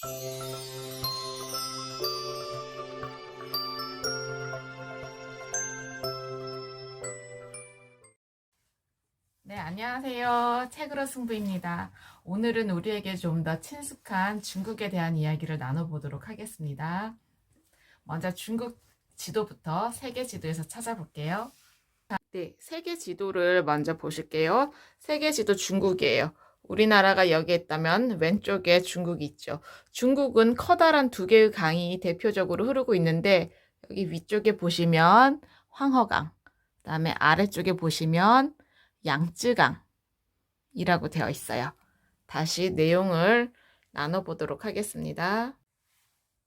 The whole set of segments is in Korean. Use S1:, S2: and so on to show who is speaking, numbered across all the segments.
S1: 네, 안녕하세요. 책으로 승부입니다. 오늘은 우리에게 좀 더 친숙한 중국에 대한 이야기를 나눠보도록 하겠습니다. 먼저 중국 지도부터 세계 지도에서 찾아볼게요. 네, 세계 지도를 먼저 보실게요. 세계 지도 중국이에요. 우리나라가 여기에 있다면 왼쪽에 중국이 있죠. 중국은 커다란 두 개의 강이 대표적으로 흐르고 있는데 여기 위쪽에 보시면 황허강, 그다음에 아래쪽에 보시면 양쯔강이라고 되어 있어요. 다시 내용을 나눠보도록 하겠습니다.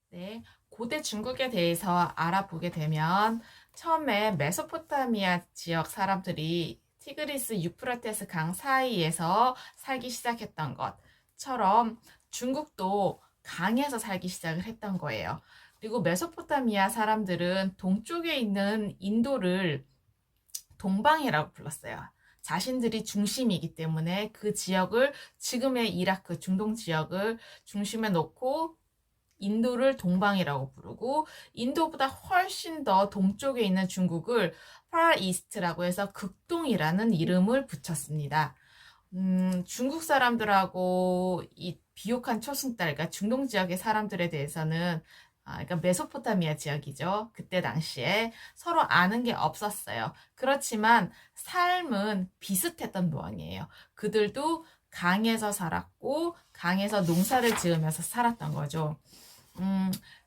S1: 네, 고대 중국에 대해서 알아보게 되면 처음에 메소포타미아 지역 사람들이 티그리스 유프라테스 강 사이에서 살기 시작했던 것처럼 중국도 강에서 살기 시작을 했던 거예요. 그리고 메소포타미아 사람들은 동쪽에 있는 인도를 동방이라고 불렀어요. 자신들이 중심이기 때문에 그 지역을 지금의 이라크 중동 지역을 중심에 놓고 인도를 동방이라고 부르고 인도보다 훨씬 더 동쪽에 있는 중국을 Far East라고 해서 극동이라는 이름을 붙였습니다. 중국 사람들하고 이 비옥한 초승달, 그러니까 중동 지역의 사람들에 대해서는 그러니까 메소포타미아 지역이죠. 그때 당시에 서로 아는 게 없었어요. 그렇지만 삶은 비슷했던 모양이에요. 그들도 강에서 살았고 강에서 농사를 지으면서 살았던 거죠.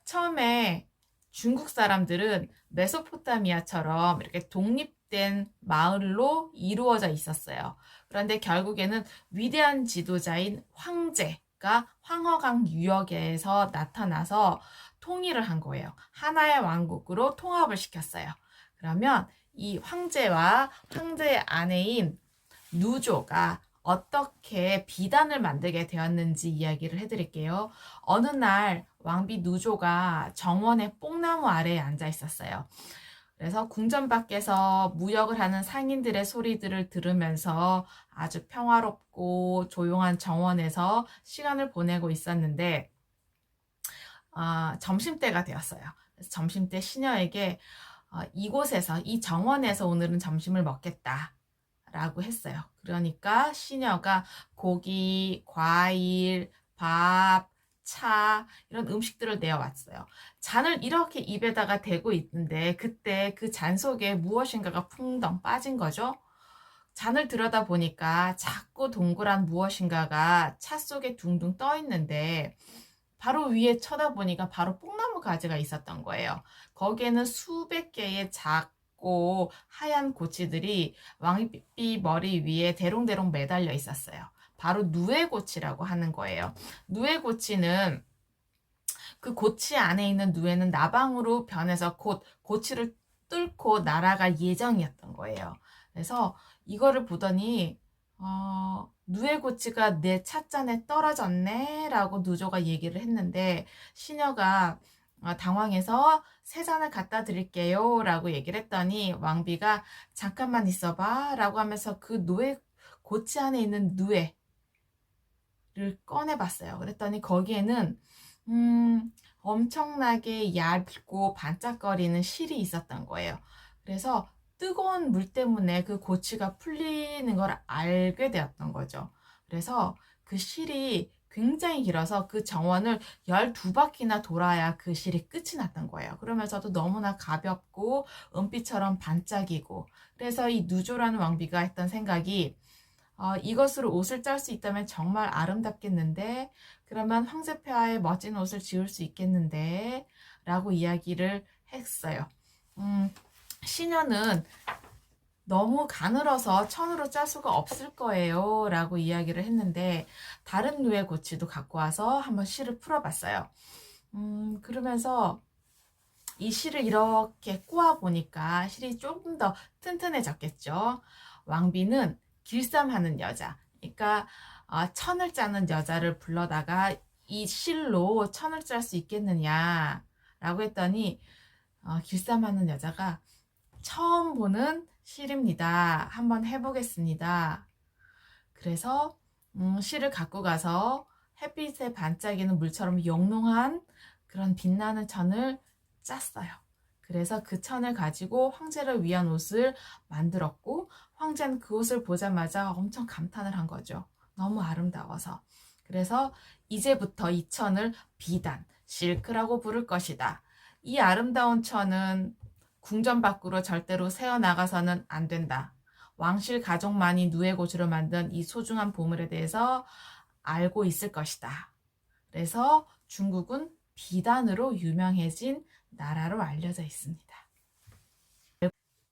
S1: 처음에 중국 사람들은 메소포타미아처럼 이렇게 독립된 마을로 이루어져 있었어요. 그런데 결국에는 위대한 지도자인 황제가 황허강 유역에서 나타나서 통일을 한 거예요. 하나의 왕국으로 통합을 시켰어요. 그러면 이 황제와 황제의 아내인 누조가 어떻게 비단을 만들게 되었는지 이야기를 해드릴게요. 어느 날 왕비 누조가 정원의 뽕나무 아래에 앉아 있었어요. 그래서 궁전 밖에서 무역을 하는 상인들의 소리들을 들으면서 아주 평화롭고 조용한 정원에서 시간을 보내고 있었는데 점심때가 되었어요. 그래서 점심때 시녀에게 이곳에서 이 정원에서 오늘은 점심을 먹겠다 라고 했어요. 그러니까 시녀가 고기, 과일, 밥, 차 이런 음식들을 내어왔어요. 잔을 이렇게 입에다가 대고 있는데 그때 그 잔 속에 무엇인가가 풍덩 빠진 거죠. 잔을 들여다 보니까 작고 동그란 무엇인가가 차 속에 둥둥 떠 있는데 바로 위에 쳐다보니까 바로 뽕나무 가지가 있었던 거예요. 거기에는 수백 개의 작고 하얀 고치들이 왕비 머리 위에 대롱대롱 매달려 있었어요. 바로 누에고치라고 하는 거예요. 누에고치는 그 고치 안에 있는 누에는 나방으로 변해서 곧 고치를 뚫고 날아갈 예정이었던 거예요. 그래서 이거를 보더니 누에고치가 내 찻잔에 떨어졌네 라고 누조가 얘기를 했는데 시녀가 당황해서 세 잔을 갖다 드릴게요 라고 얘기를 했더니 왕비가 잠깐만 있어봐 라고 하면서 그 고치 안에 있는 누에를 꺼내봤어요. 그랬더니 거기에는 엄청나게 얇고 반짝거리는 실이 있었던 거예요. 그래서 뜨거운 물 때문에 그 고치가 풀리는 걸 알게 되었던 거죠. 그래서 그 실이 굉장히 길어서 그 정원을 12바퀴나 돌아야 그 실이 끝이 났던 거예요. 그러면서도 너무나 가볍고 은빛처럼 반짝이고 그래서 이 누조라는 왕비가 했던 생각이 이것으로 옷을 짤 수 있다면 정말 아름답겠는데 그러면 황제폐하의 멋진 옷을 지을 수 있겠는데 라고 이야기를 했어요. 시녀는 너무 가늘어서 천으로 짤 수가 없을 거예요 라고 이야기를 했는데 다른 누에 고치도 갖고 와서 한번 실을 풀어봤어요. 그러면서 이 실을 이렇게 꼬아 보니까 실이 조금 더 튼튼해졌겠죠. 왕비는 길쌈하는 여자, 그러니까 천을 짜는 여자를 불러다가 이 실로 천을 짤 수 있겠느냐라고 했더니 길쌈하는 여자가 처음 보는 실입니다. 한번 해보겠습니다. 그래서 실을 갖고 가서 햇빛에 반짝이는 물처럼 영롱한 그런 빛나는 천을 짰어요. 그래서 그 천을 가지고 황제를 위한 옷을 만들었고, 황제는 그 옷을 보자마자 엄청 감탄을 한 거죠. 너무 아름다워서. 그래서 이제부터 이 천을 비단, 실크라고 부를 것이다. 이 아름다운 천은 궁전 밖으로 절대로 새어나가서는 안 된다. 왕실 가족만이 누에 고주로 만든 이 소중한 보물에 대해서 알고 있을 것이다. 그래서 중국은 비단으로 유명해진 나라로 알려져 있습니다.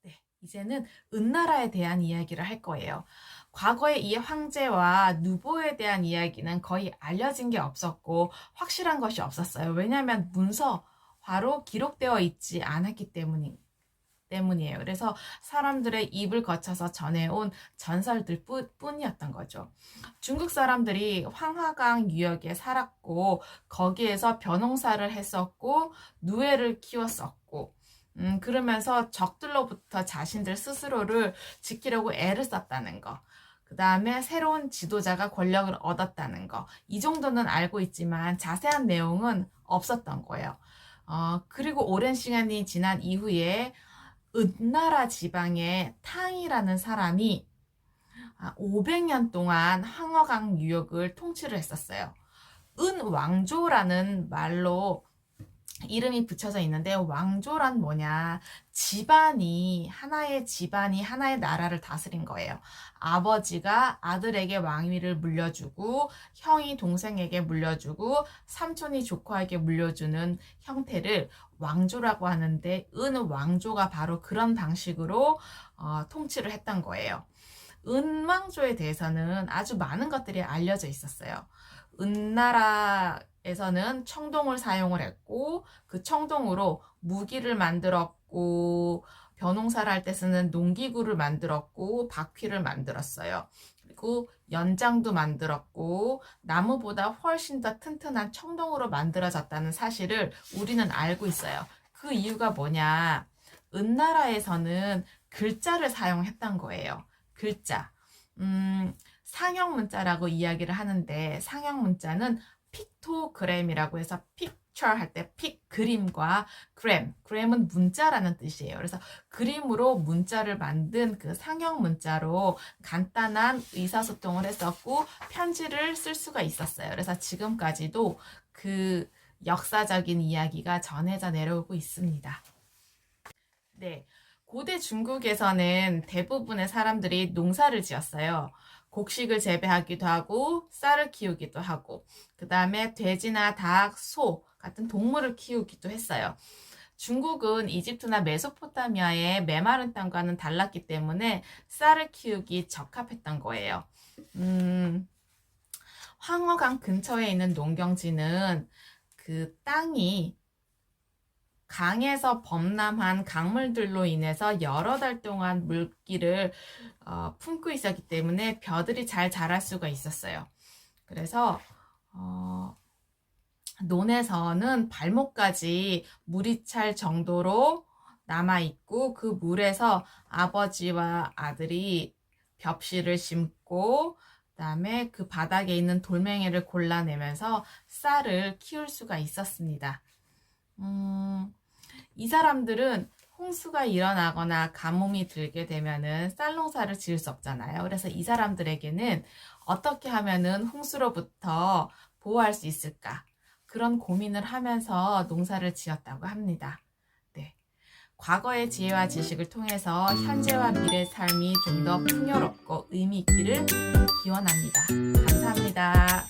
S1: 네, 이제는 은나라에 대한 이야기를 할 거예요. 과거에 이 황제와 누보에 대한 이야기는 거의 알려진 게 없었고 확실한 것이 없었어요. 왜냐하면 문서화로 기록되어 있지 않았기 때문이에요. 그래서 사람들의 입을 거쳐서 전해온 전설들 뿐이었던 거죠. 중국 사람들이 황하강 유역에 살았고 거기에서 벼농사를 했었고 누에를 키웠었고 그러면서 적들로부터 자신들 스스로를 지키려고 애를 썼다는 거, 그 다음에 새로운 지도자가 권력을 얻었다는 거, 이 정도는 알고 있지만 자세한 내용은 없었던 거예요. 그리고 오랜 시간이 지난 이후에 은나라 지방의 탕이라는 사람이 500년 동안 황허강 유역을 통치를 했었어요. 은왕조라는 말로 이름이 붙여져 있는데, 왕조란 뭐냐, 하나의 집안이 하나의 나라를 다스린 거예요. 아버지가 아들에게 왕위를 물려주고 형이 동생에게 물려주고 삼촌이 조카에게 물려주는 형태를 왕조라고 하는데, 은왕조가 바로 그런 방식으로 통치를 했던 거예요. 은왕조에 대해서는 아주 많은 것들이 알려져 있었어요. 은나라에서는 청동을 사용을 했고, 그 청동으로 무기를 만들었고, 벼농사를 할 때 쓰는 농기구를 만들었고, 바퀴를 만들었어요. 그리고 연장도 만들었고, 나무보다 훨씬 더 튼튼한 청동으로 만들어졌다는 사실을 우리는 알고 있어요. 그 이유가 뭐냐, 은나라에서는 글자를 사용했던 거예요. 글자. 상형 문자라고 이야기를 하는데, 상형 문자는 픽토그램이라고 해서 picture 할 때 그림과 그램은 문자라는 뜻이에요. 그래서 그림으로 문자를 만든 그 상형 문자로 간단한 의사소통을 했었고 편지를 쓸 수가 있었어요. 그래서 지금까지도 그 역사적인 이야기가 전해져 내려오고 있습니다. 네. 고대 중국에서는 대부분의 사람들이 농사를 지었어요. 곡식을 재배하기도 하고 쌀을 키우기도 하고, 그 다음에 돼지나 닭, 소 같은 동물을 키우기도 했어요. 중국은 이집트나 메소포타미아의 메마른 땅과는 달랐기 때문에 쌀을 키우기 적합했던 거예요. 황허강 근처에 있는 농경지는 그 땅이 강에서 범람한 강물들로 인해서 여러 달 동안 물기를 품고 있었기 때문에 벼들이 잘 자랄 수가 있었어요. 그래서 논에서는 발목까지 물이 찰 정도로 남아있고, 그 물에서 아버지와 아들이 벽실을 심고 그 다음에 그 바닥에 있는 돌멩이를 골라내면서 쌀을 키울 수가 있었습니다. 이 사람들은 홍수가 일어나거나 가뭄이 들게 되면은 쌀 농사를 지을 수 없잖아요. 그래서 이 사람들에게는 어떻게 하면은 홍수로부터 보호할 수 있을까? 그런 고민을 하면서 농사를 지었다고 합니다. 네. 과거의 지혜와 지식을 통해서 현재와 미래의 삶이 좀 더 풍요롭고 의미 있기를 기원합니다. 감사합니다.